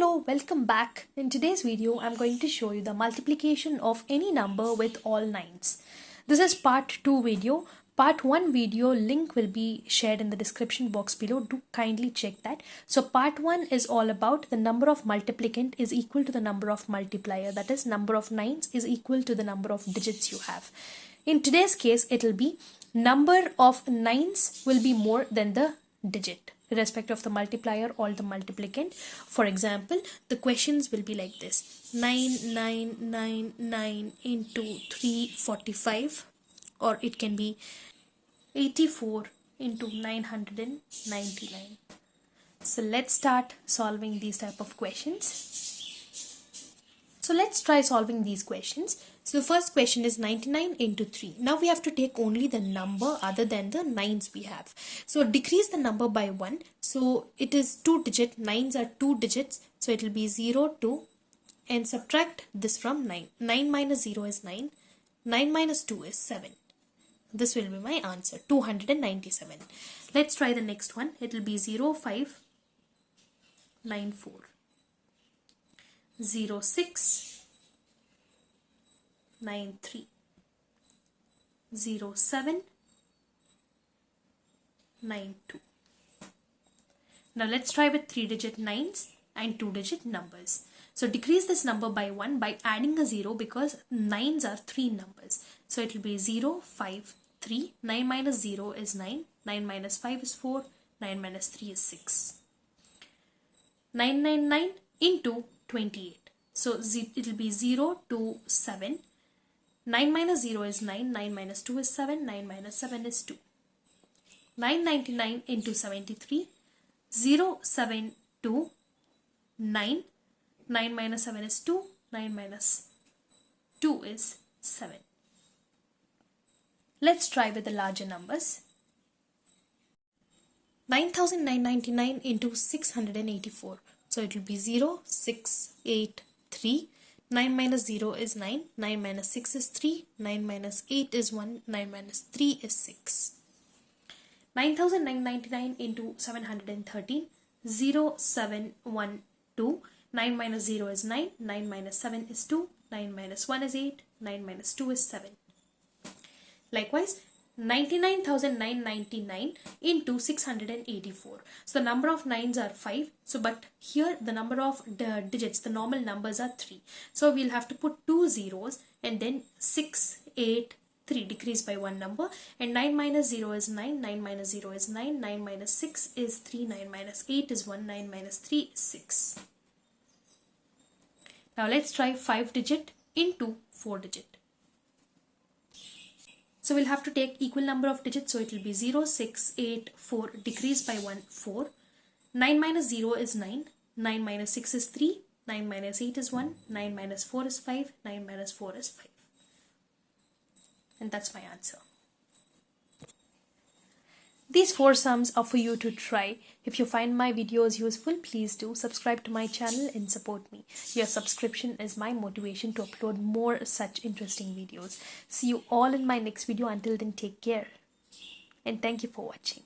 Hello, welcome back. In today's video, I'm going to show you the multiplication of any number with all nines. This is part 2 video. Part 1 video link will be shared in the description box below. Do kindly check that. So part 1 is all about the number of multiplicand is equal to the number of multiplier. That is, number of nines is equal to the number of digits you have. In today's case, it will be number of nines will be more than the digit, irrespective of the multiplier or the multiplicand. For example, the questions will be like this: 9999 into 345, or it can be 84 into 999. So let's start solving these type of questions. So let's try solving these questions. So the first question is 99 into 3. Now we have to take only the number other than the nines we have. So decrease the number by 1. So it is 2 digit. Nines are 2 digits. So it will be 0, 2, and subtract this from 9. 9 minus 0 is 9. 9 minus 2 is 7. This will be my answer, 297. Let's try the next one. It will be 0, 5, 9, 4. 0, 6, 9, 3. 0, 7, 9, 2. Now let's try with 3-digit nines and 2-digit numbers. So decrease this number by 1 by adding a 0, because nines are 3 numbers. So it will be 0, 5, 3. 9 minus 0 is 9. 9 minus 5 is 4. 9 minus 3 is 6. 999 into 28. So it will be 0, 2, 7. 9 minus 0 is 9. 9 minus 2 is 7. 9 minus 7 is 2. 999 into 73. 0, 7, 2, 9. 9 minus 7 is 2. 9 minus 2 is 7. Let's try with the larger numbers. 9,999 into 684. So it will be 0, 6, 8, 3. 9 minus 0 is 9. 9 minus 6 is 3. 9 minus 8 is 1. 9 minus 3 is 6. 9,999 into 713. 0, 7, 1, 2. 9 minus 0 is 9. 9 minus 7 is 2. 9 minus 1 is 8. 9 minus 2 is 7. Likewise, 99,999 into 684. So the number of nines are 5. So but here the number of the digits, the normal numbers are 3. So we'll have to put 2 zeros and then 6, 8, 3, decrease by 1 number. And 9 minus 0 is 9. 9 minus 0 is 9. 9 minus 6 is 3. 9 minus 8 is 1. 9 minus 3 is 6. Now let's try 5-digit into 4-digit. So we'll have to take equal number of digits. So it will be 0, 6, 8, 4, decrease by 1, 4. 9 minus 0 is 9. 9 minus 6 is 3. 9 minus 8 is 1. 9 minus 4 is 5. 9 minus 4 is 5. And that's my answer. These 4 sums are for you to try. If you find my videos useful, please do subscribe to my channel and support me. Your subscription is my motivation to upload more such interesting videos. See you all in my next video. Until then, take care. And thank you for watching.